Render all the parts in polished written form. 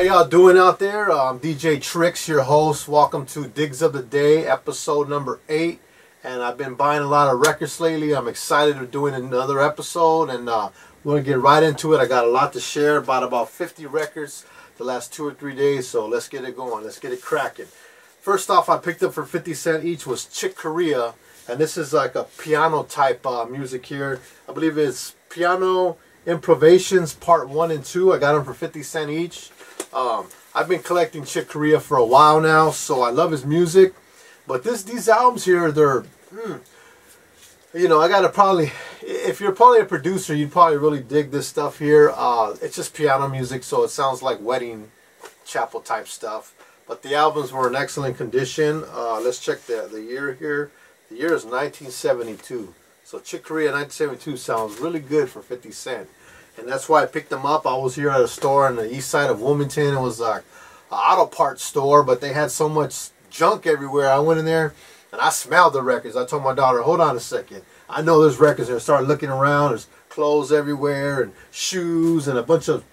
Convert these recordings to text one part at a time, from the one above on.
How y'all doing out there? I'm DJ Tricks, your host. Welcome to Digs of the Day, episode number 8. And I've been buying a lot of records lately. I'm excited to doing another episode, and we're going to get right into it. I got a lot to share, about 50 records the last 2 or 3 days, so let's get it going. Let's get it cracking. First off, I picked up for 50 cents each was Chick Corea, and this is like a piano type music here. I believe it's Piano Improvisations Part 1 and 2. I got them for 50 cents each. I've been collecting Chick Corea for a while now, so I love his music. But these albums here, they're, you know, I gotta probably, if you're probably a producer, you'd probably really dig this stuff here. It's just piano music, so it sounds like wedding chapel type stuff. But the albums were in excellent condition. Let's check the year here. The year is 1972. So Chick Corea 1972 sounds really good for 50 cents. And that's why I picked them up. I was here at a store on the east side of Wilmington. It was like an auto parts store, but they had so much junk everywhere. I went in there and I smelled the records. I told my daughter, hold on a second. I know there's records there. I started looking around. There's clothes everywhere and shoes and a bunch of,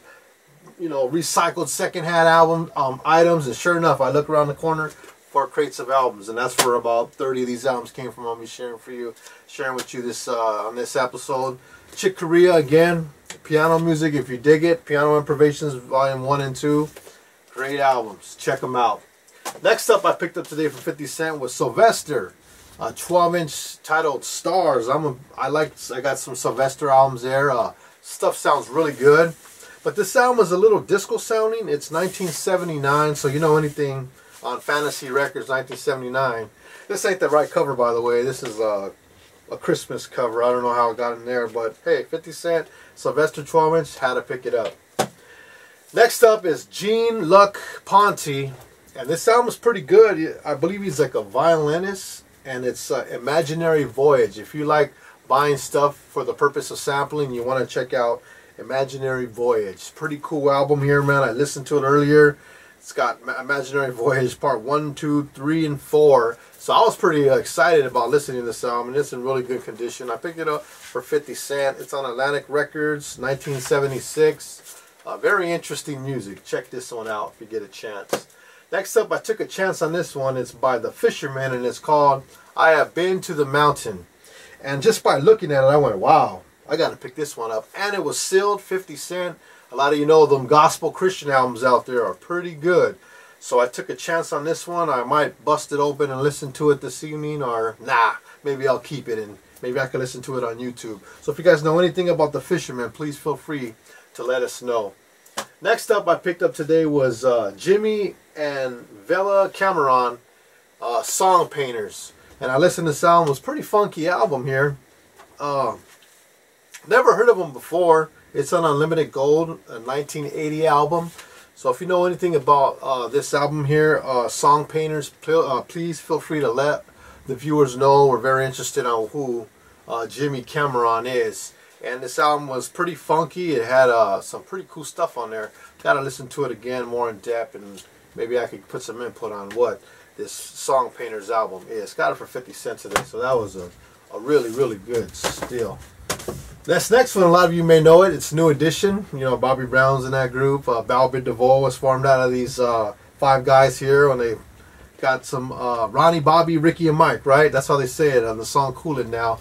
you know, recycled secondhand album items. And sure enough, I look around the corner, 4 crates of albums, and that's where about 30 of these albums came from. I'll be sharing with you this on this episode. Chick Corea again, piano music if you dig it. Piano Improvisations Volume 1 and 2, great albums. Check them out. Next up, I picked up today for 50 cents was Sylvester, a 12-inch titled Stars. I got some Sylvester albums there. Stuff sounds really good, but this album is a little disco sounding. It's 1979, so you know anything on Fantasy Records 1979. This ain't the right cover, by the way. This is a Christmas cover. I don't know how it got in there, but hey, 50 cents, Sylvester 12-inch, had to pick it up. Next up is Gene Luck Ponty, and this album is pretty good. I believe he's like a violinist, and it's Imaginary Voyage. If you like buying stuff for the purpose of sampling, you want to check out Imaginary Voyage. Pretty cool album here, man. I listened to it earlier. It's got Imaginary Voyage Part 1, 2, 3, and 4. So I was pretty excited about listening to this album, and it's in really good condition. I picked it up for 50 cents. It's on Atlantic Records, 1976. Very interesting music. Check this one out if you get a chance. Next up, I took a chance on this one. It's by The Fishermen, and it's called I Have Been to the Mountain. And just by looking at it, I went, wow, I got to pick this one up. And it was sealed, 50 cents. A lot of you know them gospel Christian albums out there are pretty good. So I took a chance on this one. I might bust it open and listen to it this evening, or nah, maybe I'll keep it and maybe I can listen to it on YouTube. So if you guys know anything about The Fishermen, please feel free to let us know. Next up I picked up today was Jimmy and Vella Cameron, Song Painters. And I listened to this album. It was a pretty funky album here. Never heard of them before. It's on Unlimited Gold, a 1980 album. So if you know anything about this album here, Song Painters, please feel free to let the viewers know. We're very interested on who Jimmy Cameron is. And this album was pretty funky. It had some pretty cool stuff on there. Got to listen to it again more in depth, and maybe I could put some input on what this Song Painters album is. Got it for 50 cents today, so that was a really, really good steal. This next one, a lot of you may know it. It's New Edition. You know, Bobby Brown's in that group. Balbert DeVoe was formed out of these 5 guys here, when they got some Ronnie, Bobby, Ricky, and Mike, right? That's how they say it on the song Cool It Now.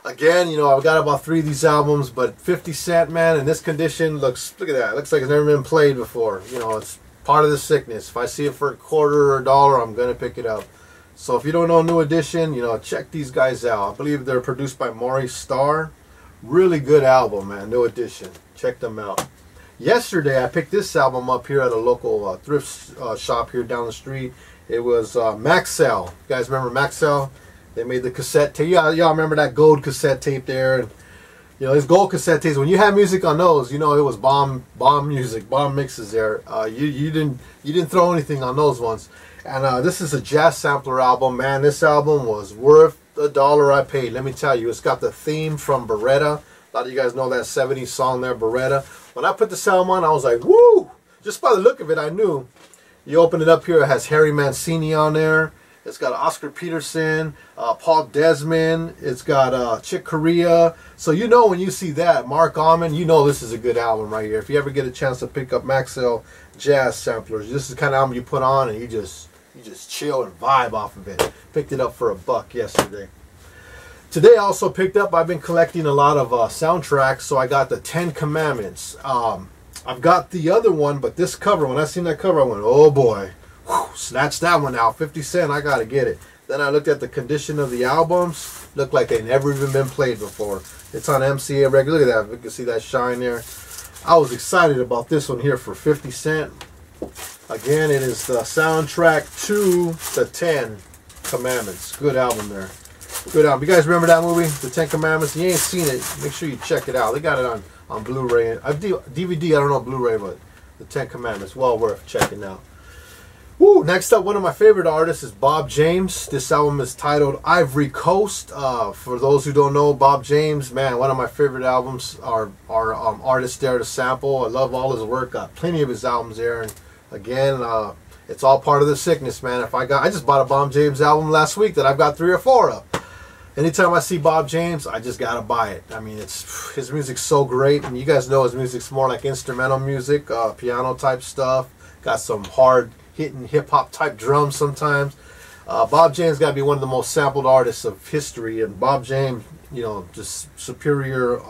Again, you know, I've got about 3 of these albums, but 50 cents, man, in this condition, look at that. Looks like it's never been played before. You know, it's part of the sickness. If I see it for a quarter or $1, I'm going to pick it up. So if you don't know New Edition, you know, check these guys out. I believe they're produced by Maurice Starr. Really good album, man, New Edition. Check them out. Yesterday, I picked this album up here at a local thrift shop here down the street. It was Maxell. You guys remember Maxell? They made the cassette tape. Y'all remember that gold cassette tape there? And, you know, these gold cassette tapes, when you had music on those, you know, it was bomb music, bomb mixes there. You didn't throw anything on those ones. And this is a jazz sampler album. Man, this album was worth the $1 I paid. Let me tell you, it's got the theme from Beretta. A lot of you guys know that 70s song there, Beretta. When I put this album on, I was like, woo! Just by the look of it, I knew. You open it up here, it has Harry Mancini on there. It's got Oscar Peterson, Paul Desmond. It's got Chick Corea. So you know when you see that, Mark Almond, you know this is a good album right here. If you ever get a chance to pick up Maxell jazz samplers, this is the kind of album you put on and you just chill and vibe off of it. Picked it up for $1 yesterday. Today I also picked up, I've been collecting a lot of soundtracks, so I got the 10 Commandments. I've got the other one, but this cover, when I seen that cover, I went, oh boy. Whew, snatched that one out. 50 cents, I gotta get it. Then I looked at the condition of the albums. Looked like they never even been played before. It's on MCA regular. Look at that. You can see that shine there. I was excited about this one here for 50 cents. Again, it is the soundtrack to the 10 Commandments. Good album there. Good album. You guys remember that movie, The 10 Commandments? If you ain't seen it, make sure you check it out. They got it on Blu-ray. DVD, I don't know Blu-ray, but The 10 Commandments, well worth checking out. Woo, next up, one of my favorite artists is Bob James. This album is titled Ivory Coast. For those who don't know, Bob James, man, one of my favorite albums are artists there to sample. I love all his work. Got plenty of his albums there. And again, it's all part of the sickness, man. I just bought a Bob James album last week that I've got 3 or 4 of. Anytime I see Bob James, I just gotta buy it. I mean, his music's so great, and you guys know his music's more like instrumental music, piano type stuff. Got some hard hitting hip hop type drums sometimes. Bob James got to be one of the most sampled artists of history, and Bob James, you know, just superior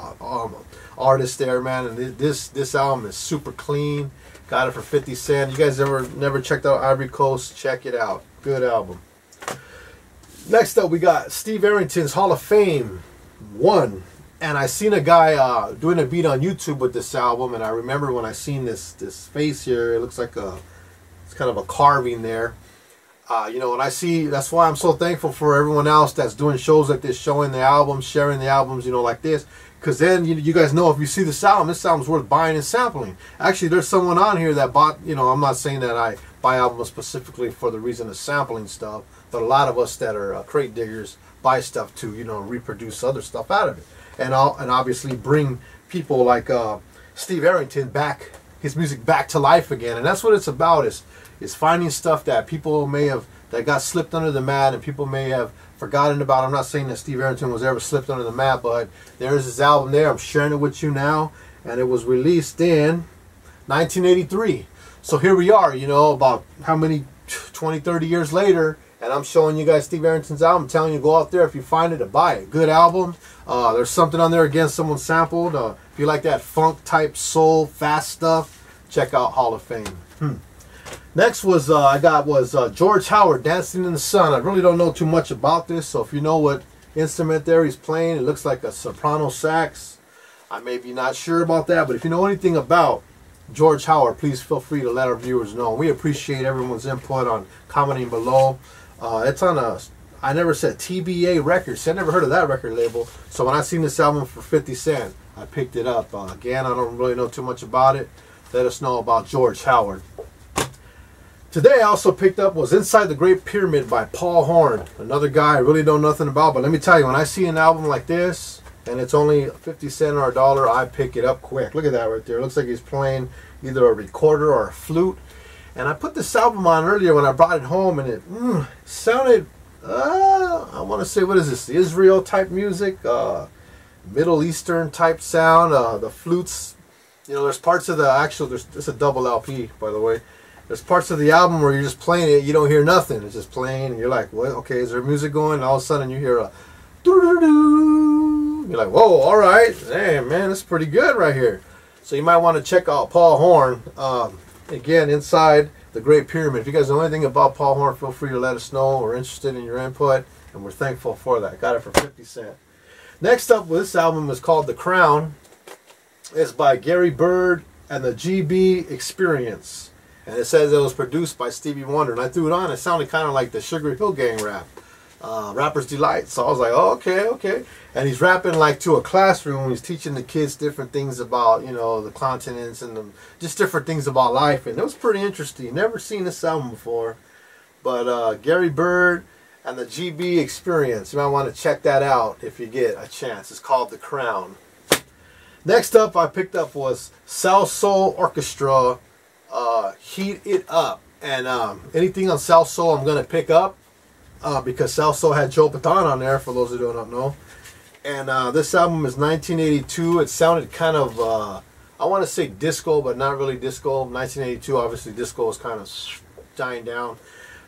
artist there, man. And this album is super clean. Got it for 50 cents. You guys never checked out Ivory Coast? Check it out. Good album. Next up, we got Steve Arrington's Hall of Fame 1. And I seen a guy doing a beat on YouTube with this album, and I remember when I seen this face here, it looks like it's kind of a carving there. You know, and I see, that's why I'm so thankful for everyone else that's doing shows like this, showing the albums, sharing the albums, you know, like this. Because then you guys know if you see this album's worth buying and sampling. Actually, there's someone on here that bought, you know, I'm not saying that I buy albums specifically for the reason of sampling stuff, but a lot of us that are crate diggers buy stuff to, you know, reproduce other stuff out of it. And obviously bring people like Steve Arrington back, his music back to life again. And that's what it's about, is finding stuff that people may have, that got slipped under the mat and people may have forgotten about. I'm not saying that Steve Arrington was ever slipped under the mat, but there's his album there. I'm sharing it with you now. And it was released in 1983. So here we are, you know, about how many, 20, 30 years later, and I'm showing you guys Steve Arrington's album. I'm telling you to go out there if you find it to buy it. Good album. There's something on there again someone sampled. If you like that funk type soul fast stuff, check out Hall of Fame. Next was George Howard, Dancing in the Sun. I really don't know too much about this, so if you know what instrument there he's playing, it looks like a soprano sax. I may be not sure about that, but if you know anything about George Howard, please feel free to let our viewers know. We appreciate everyone's input on commenting below. It's on I never said TBA Records. I never heard of that record label. So when I seen this album for 50 cents, I picked it up. Again, I don't really know too much about it. Let us know about George Howard. Today I also picked up was Inside the Great Pyramid by Paul Horn. Another guy I really know nothing about, but let me tell you, when I see an album like this, and it's only 50 cents or $1, I pick it up quick. Look at that right there. It looks like he's playing either a recorder or a flute. And I put this album on earlier when I brought it home, and it sounded, I want to say, what is this? Israel type music, Middle Eastern type sound. The flutes, you know, there's parts of the actual, it's a double LP, by the way. There's parts of the album where you're just playing it, you don't hear nothing. It's just playing, and you're like, well, okay, is there music going? And all of a sudden you hear a doo-doo-doo-doo. You're like, whoa, all right. Damn, man, that's pretty good right here. So you might want to check out Paul Horn. Again, Inside the Great Pyramid. If you guys know anything about Paul Horn, feel free to let us know. We're interested in your input, and we're thankful for that. Got it for 50 cents. Next up, this album is called The Crown. It's by Gary Byrd and the GB Experience. And it says it was produced by Stevie Wonder. And I threw it on. It sounded kind of like the Sugar Hill Gang rap. Rapper's Delight. So I was like, oh, okay, okay. And he's rapping like to a classroom. He's teaching the kids different things about, you know, the continents and just different things about life. And it was pretty interesting. Never seen this album before. But Gary Byrd and the GB Experience. You might want to check that out if you get a chance. It's called The Crown. Next up I picked up was South Soul Orchestra, Heat It Up. And anything on South Soul I'm going to pick up. because Celso had Joe Baton on there, for those who don't know. And this album is 1982. It sounded kind of, I want to say disco, but not really disco. 1982, obviously disco was kind of dying down.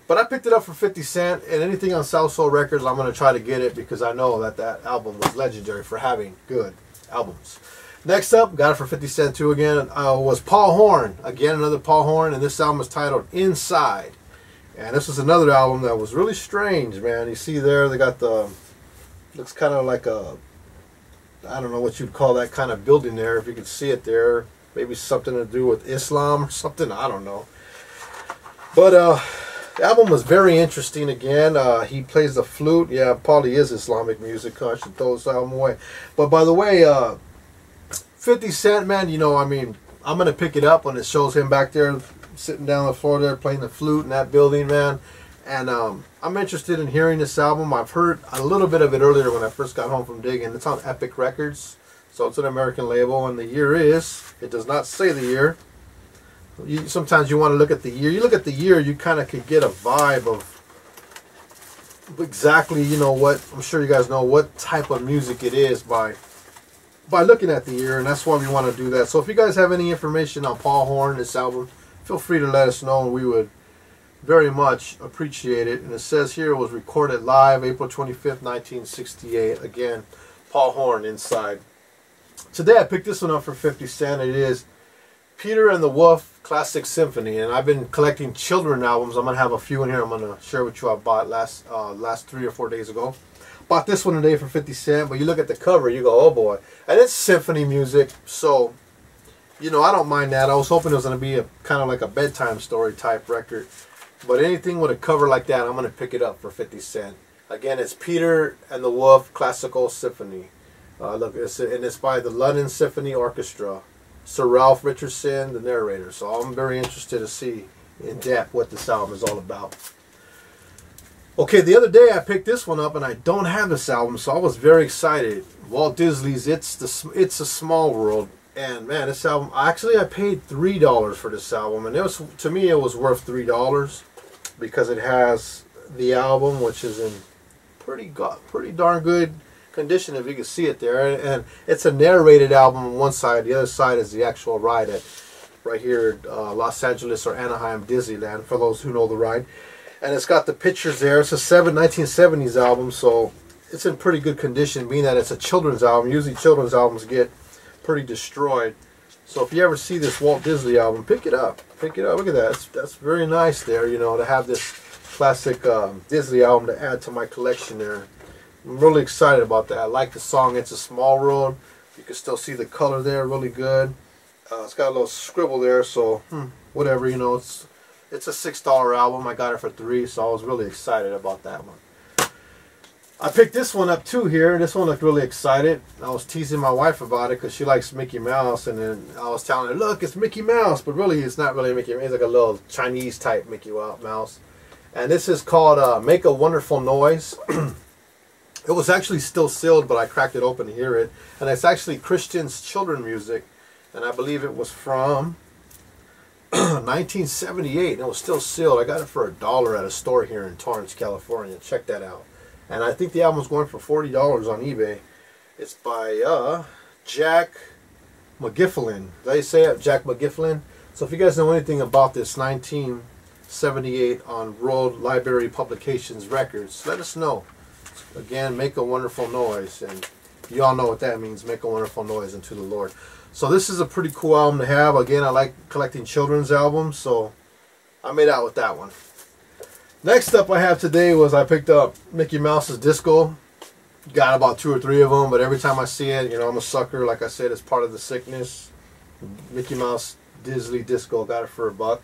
But I picked it up for 50 cents, and anything on South Soul Records, I'm going to try to get it because I know that that album was legendary for having good albums. Next up, got it for 50 cents too again, was Paul Horn. Again, another Paul Horn, and this album is titled Inside. And this was another album that was really strange, man. You see there, they got the, looks kind of like a, I don't know what you'd call that kind of building there, if you could see it there. Maybe something to do with Islam or something, I don't know. But the album was very interesting again. He plays the flute. Yeah, probably is Islamic music. I should throw this album away. But by the way, 50 Cent, man, you know, I mean, I'm going to pick it up when it shows him back there sitting down on the floor there playing the flute in that building, man. And I'm interested in hearing this album. I've heard a little bit of it earlier when I first got home from digging. It's on Epic Records, so it's an American label, and the year is, it does not say the year. Sometimes you want to look at the year. You look at the year, you kind of could get a vibe of exactly, you know what, I'm sure you guys know what type of music it is by looking at the year, and that's why we want to do that. So if you guys have any information on Paul Horn, this album, feel free to let us know, and we would very much appreciate it. And it says here it was recorded live April 25th, 1968. Again, Paul Horn, Inside. Today I picked this one up for 50 cents. It is Peter and the Wolf Classic Symphony, and I've been collecting children albums. I'm gonna have a few in here. I'm gonna share with you. I bought last 3 or 4 days ago. Bought this one today for 50 cents. But you look at the cover, you go, oh boy, and it's symphony music. So, you know, I don't mind that. I was hoping it was gonna be a kind of like a bedtime story type record, but anything with a cover like that, I'm gonna pick it up for 50 cents. Again, it's Peter and the Wolf Classical Symphony. Look, it's by the London Symphony Orchestra. Sir Ralph Richardson, the narrator. So I'm very interested to see in depth what this album is all about. Okay, the other day I picked this one up, and I don't have this album, so I was very excited. Walt Disney's It's a Small World, and man, this album, actually I paid $3 for this album, and it was, to me, it was worth $3 because it has the album, which is in pretty darn good condition, if you can see it there, and it's a narrated album on one side. The other side is the actual ride at right here at Los Angeles or Anaheim Disneyland, for those who know the ride. And it's got the pictures there. It's a 1970s album, so it's in pretty good condition, being that it's a children's album. Usually children's albums get pretty destroyed. So if you ever see this Walt Disney album, pick it up. Pick it up. Look at that. That's very nice there, you know, to have this classic Disney album to add to my collection there. I'm really excited about that. I like the song It's a Small World. You can still see the color there, really good. It's got a little scribble there, so whatever, you know, it's a $6 album. I got it for $3, so I was really excited about that one. I picked this one up too here. This one looked really excited. I was teasing my wife about it because she likes Mickey Mouse, and then I was telling her, look, it's Mickey Mouse, but really it's not really Mickey Mouse. It's like a little Chinese type Mickey Mouse. And this is called Make a Wonderful Noise. It was actually still sealed, but I cracked it open to hear it. And it's actually Christian's children music. And I believe it was from 1978. And it was still sealed. I got it for $1 at a store here in Torrance, California. Check that out. And I think the album's going for $40 on eBay. It's by Jack McGifflin. Did I say it? Jack McGifflin. So if you guys know anything about this 1978 on World Library Publications Records, let us know. Again, Make a Wonderful Noise, and you all know what that means, make a wonderful noise unto the Lord. So this is a pretty cool album to have. Again, I like collecting children's albums, so I made out with that one. Next up I have today was I picked up Mickey Mouse's Disco. Got about 2 or 3 of them, but every time I see it, you know, I'm a sucker. Like I said, it's part of the sickness. Mickey Mouse Disney Disco, got it for $1.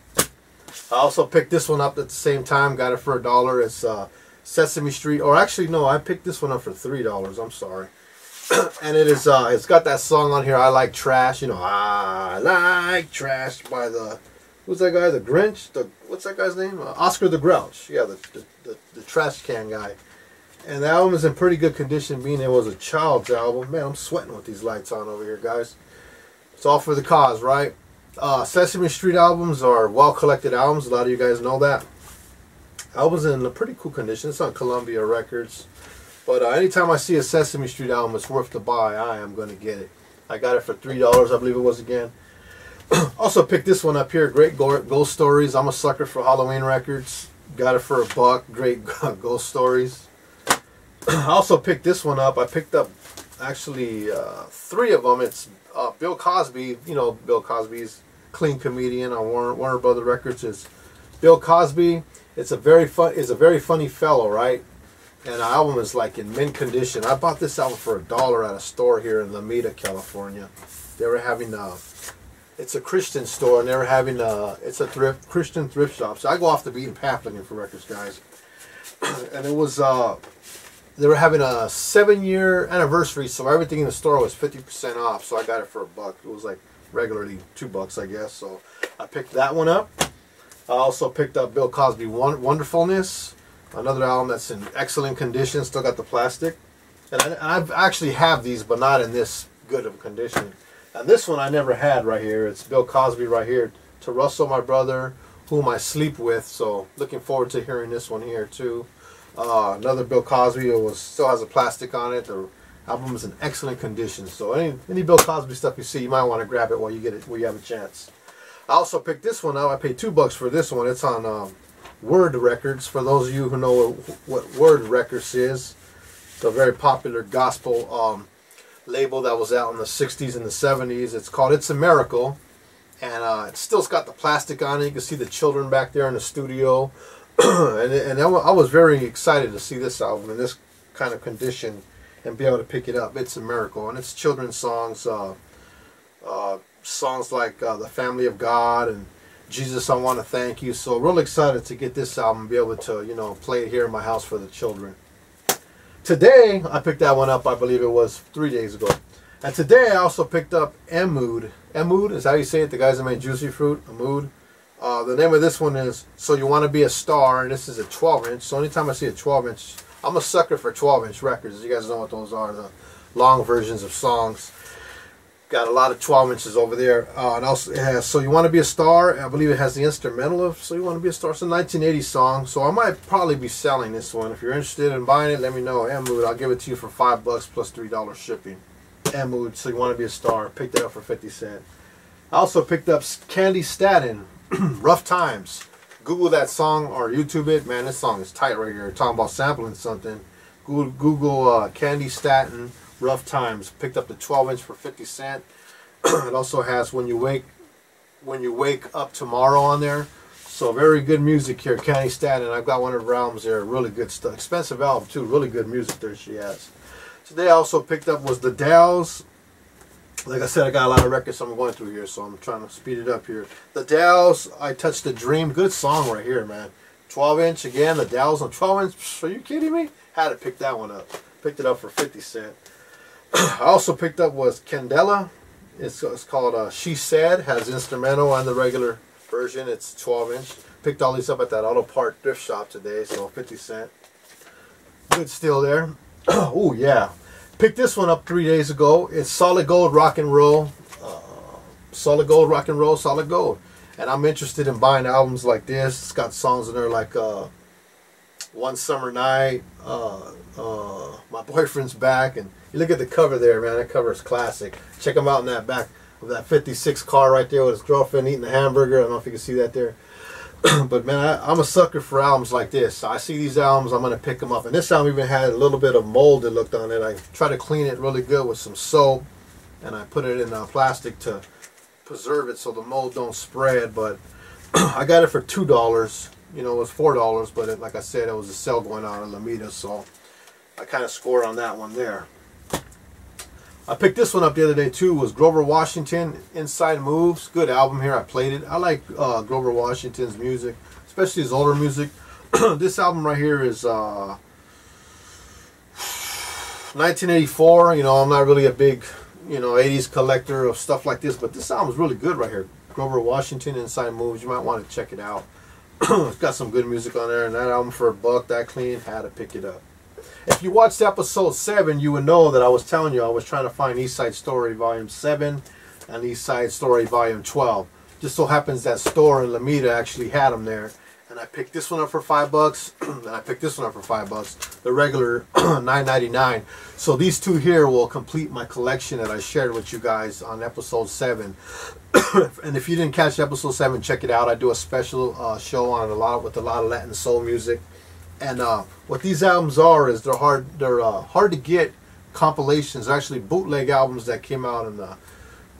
I also picked this one up at the same time, got it for $1. It's Sesame Street, or actually no, I picked this one up for $3. I'm sorry. And it is it's got that song on here, I Like Trash, you know, I Like Trash, by the, who's that guy, the Grinch, what's that guy's name, Oscar the Grouch, yeah, the trash can guy. And the album is in pretty good condition, being it was a child's album. Man, I'm sweating with these lights on over here, guys. It's all for the cause, right? Sesame Street albums are well collected albums, a lot of you guys know that. Album's in a pretty cool condition. It's on Columbia Records. But anytime I see a Sesame Street album, it's worth to buy. I am going to get it. I got it for $3, I believe it was again. Also picked this one up here, Great Ghost Stories. I'm a sucker for Halloween records. Got it for $1, Great Ghost Stories. I also picked this one up. I picked up actually 3 of them. It's Bill Cosby. You know Bill Cosby's Clean Comedian on Warner Brothers Records. It's Bill Cosby. It's a very funny fellow, right? And the album is like in mint condition. I bought this album for $1 at a store here in Lomita, California. They were having it's a Christian store, and they were having it's a Christian thrift shop. So I go off the beaten path looking for records, guys. And it was they were having a 7-year anniversary, so everything in the store was 50% off. So I got it for $1. It was like regularly $2, I guess. So I picked that one up. I also picked up Bill Cosby Wonderfulness. Another album that's in excellent condition, still got the plastic. And I've actually have these, but not in this good of a condition. And this one I never had right here. It's Bill Cosby right here. To Russell, my brother, whom I sleep with. So looking forward to hearing this one here too. Another Bill Cosby. It still has a plastic on it. The album is in excellent condition. So any Bill Cosby stuff you see, you might want to grab it while you have a chance. I also picked this one up. I paid $2 for this one. It's on Word Records. For those of you who know what Word Records is, it's a very popular gospel label that was out in the 60s and the 70s. It's called It's a Miracle, and it's still got the plastic on it. You can see the children back there in the studio, and I was very excited to see this album in this kind of condition and be able to pick it up. It's a Miracle, and it's children's songs, songs like The Family of God and Jesus, I Want to Thank You. So really excited to get this album and be able to, you know, play it here in my house for the children. Today, I picked that one up, I believe it was 3 days ago. And today I also picked up Mood. Mood is how you say it, the guys that made Juicy Fruit, Mood. The name of this one is So You Want to Be a Star, and this is a 12-inch. So anytime I see a 12-inch, I'm a sucker for 12-inch records. You guys know what those are, the long versions of songs. Got a lot of 12 inches over there. And also it has So You Want to Be a Star. I believe it has the instrumental of So You Want to Be a Star. It's a 1980 song. So I might probably be selling this one. If you're interested in buying it, let me know. Mood, I'll give it to you for $5 plus $3 shipping. Mood, So You Want to Be a Star. Picked it up for 50 cents. I also picked up Candi Stanton, Rough Times. Google that song or YouTube it. Man, this song is tight right here. Talking about sampling something. Google Candi Stanton, Rough Times. Picked up the 12-inch for 50 cents. It also has When You Wake Up Tomorrow on there. So very good music here, Candi Stanton. I've got one of her albums there. Really good stuff. Expensive album too. Really good music there she has. Today I also picked up was the Dells. Like I said, I got a lot of records I'm going through here, so I'm trying to speed it up here. The Dells, I Touched a Dream. Good song right here, man. 12-inch again. The Dells on 12-inch. Are you kidding me? Had to pick that one up. Picked it up for 50 cents. I also picked up was Candela. It's called She Said. Has instrumental and the regular version. It's 12-inch. Picked all these up at that auto part thrift shop today, so 50 cents. Good steal there. Oh yeah. Picked this one up 3 days ago. It's Solid Gold Rock and Roll. Solid Gold Rock and Roll, Solid Gold. And I'm interested in buying albums like this. It's got songs in there like One Summer Night, My Boyfriend's Back, and you look at the cover there, man. That cover is classic. Check him out in that back of that 56 car right there with his girlfriend eating a hamburger. I don't know if you can see that there. But man, I'm a sucker for albums like this. I see these albums, I'm going to pick them up. And this album even had a little bit of mold that looked on it. I try to clean it really good with some soap, and I put it in plastic to preserve it so the mold don't spread. But I got it for $2. You know, it was $4, but like I said, it was a sale going on in Lomita, so I kind of scored on that one there. I picked this one up the other day too. Was Grover Washington, Inside Moves. Good album here. I played it. I like Grover Washington's music, especially his older music. This album right here is 1984. You know, I'm not really a big, 80s collector of stuff like this, but this album is really good right here. Grover Washington, Inside Moves. You might want to check it out. It's got some good music on there, and that album for $1, that clean, had to pick it up. If you watched episode 7, you would know that I was telling you I was trying to find East Side Story Volume 7 and East Side Story Volume 12. Just so happens that store in Lomita actually had them there, and I picked this one up for $5, and I picked this one up for $5. The regular $9.99. So these two here will complete my collection that I shared with you guys on episode 7. And if you didn't catch episode 7, check it out. I do a special show on with a lot of Latin soul music. And what these albums are is they're hard to get compilations. They're actually bootleg albums that came out in the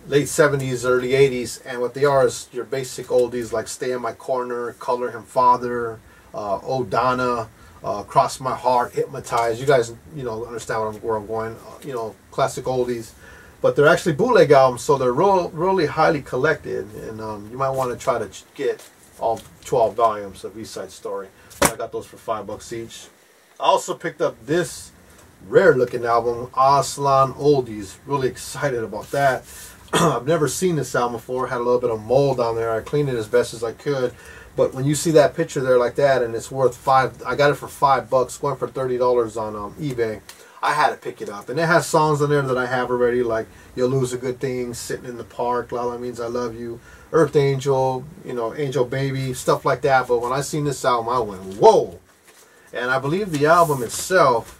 late 70s, early 80s, and what they are is your basic oldies like Stay in My Corner, Color Him Father, Oh Donna, Cross My Heart, Hypnotize. You guys, understand where I'm going. Classic oldies. But they're actually bootleg albums, so they're really highly collected, and you might want to try to get all 12 volumes of East Side Story. I got those for $5 each. I also picked up this rare looking album, Aztlan Oldies. Really excited about that. I've never seen this album before. Had a little bit of mold on there. I cleaned it as best as I could. But when you see that picture there like that, and it's worth I got it for $5, going for $30 on eBay. I had to pick it up, and it has songs on there that I have already, like "You'll Lose a Good Thing," "Sitting in the Park," "Lala Means I Love You," "Earth Angel," "Angel Baby," stuff like that. But when I seen this album, I went, whoa! And I believe the album itself,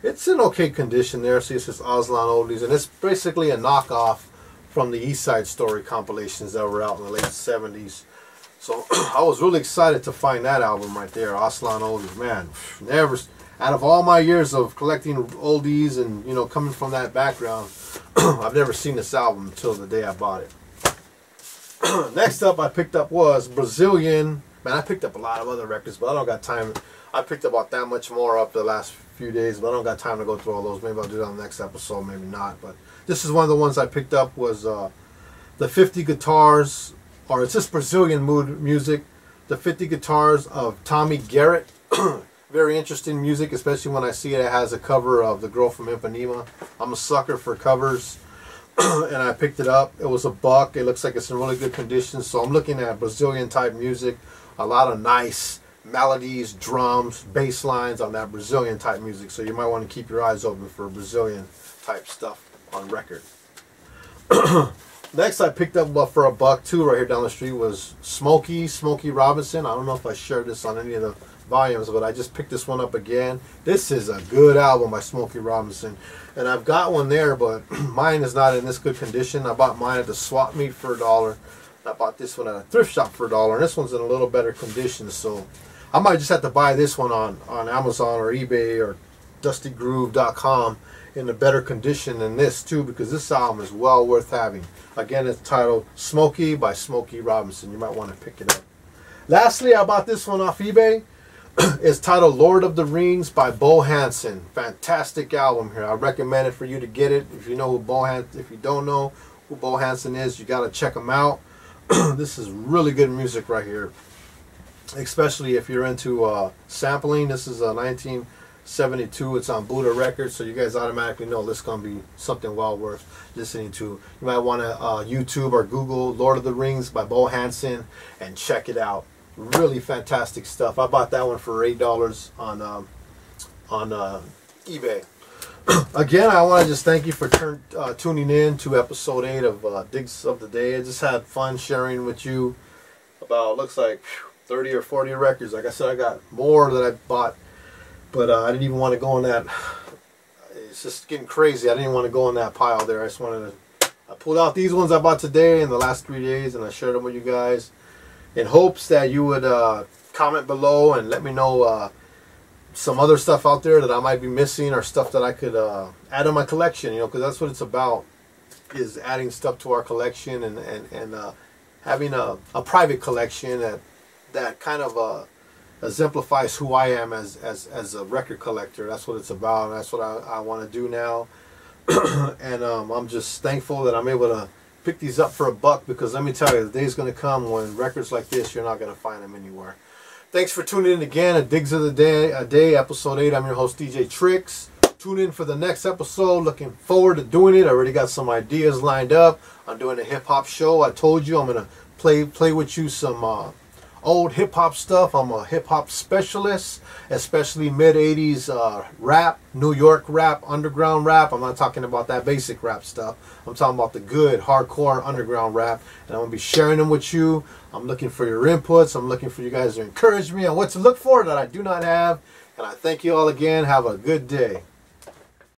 it's in okay condition there. See, it's just Aztlan Oldies, and it's basically a knockoff from the East Side Story compilations that were out in the late 70s. So I was really excited to find that album right there, Aztlan Oldies. Man, out of all my years of collecting oldies and coming from that background, I've never seen this album until the day I bought it. Next up I picked up was Brazilian. Man, I picked up a lot of other records, but I don't got time. I picked up about that much more up the last few days, but I don't got time to go through all those. Maybe I'll do that on the next episode, maybe not. But this is one of the ones I picked up was the 50 guitars, or it's just Brazilian music. The 50 guitars of Tommy Garrett. Very interesting music, especially when I see it has a cover of The Girl from Ipanema. I'm a sucker for covers, and I picked it up. It was $1. It looks like it's in really good condition. So I'm looking at Brazilian type music, a lot of nice melodies, drums, bass lines on that Brazilian type music. So you might want to keep your eyes open for Brazilian type stuff on record. Next I picked up for $1 too, right here down the street, was Smokey Robinson. I don't know if I shared this on any of the volumes, but I just picked this one up again. This is a good album by Smokey Robinson, and I've got one there, but mine is not in this good condition. I bought mine at the swap meet for $1. I bought this one at a thrift shop for $1, and this one's in a little better condition, so I might just have to buy this one on Amazon or eBay or DustyGroove.com in a better condition than this too, because this album is well worth having. Again, it's titled Smokey by Smokey Robinson. You might want to pick it up. Lastly, I bought this one off eBay. It's titled Lord of the Rings by Bo Hannson. Fantastic album here. I recommend it for you to get it. If you know if you don't know who Bo Hannson is, you got to check him out. This is really good music right here, especially if you're into sampling. This is a 1972. It's on Buddha Records, so you guys automatically know this is going to be something well worth listening to. You might want to YouTube or Google Lord of the Rings by Bo Hannson and check it out. Really fantastic stuff. I bought that one for $8 on eBay. Again, I want to just thank you for tuning in to episode 8 of Digs of the Day. I just had fun sharing with you about, looks like 30 or 40 records. Like I said, I got more that I bought, but I didn't even want to go in that. It's just getting crazy. I didn't even want to go in that pile there. I just wanted to. I pulled out these ones I bought today in the last 3 days, and I shared them with you guys in hopes that you would comment below and let me know some other stuff out there that I might be missing, or stuff that I could add to my collection, because that's what it's about, is adding stuff to our collection and having a private collection that kind of exemplifies who I am as a record collector. That's what it's about, and that's what I want to do now. And I'm just thankful that I'm able to pick these up for $1, because let me tell you, the day's going to come when records like this, you're not going to find them anywhere. Thanks for tuning in again at Digs of the Day, episode 8. I'm your host, DJ Tricks. Tune in for the next episode. Looking forward to doing it. I already got some ideas lined up. I'm doing a hip-hop show. I told you I'm going to play with you some old hip-hop stuff. I'm a hip-hop specialist, especially mid-80s rap, New York rap, underground rap. I'm not talking about that basic rap stuff. I'm talking about the good, hardcore underground rap, and I'm going to be sharing them with you. I'm looking for your inputs. I'm looking for you guys to encourage me on what to look for that I do not have. And I thank you all again. Have a good day.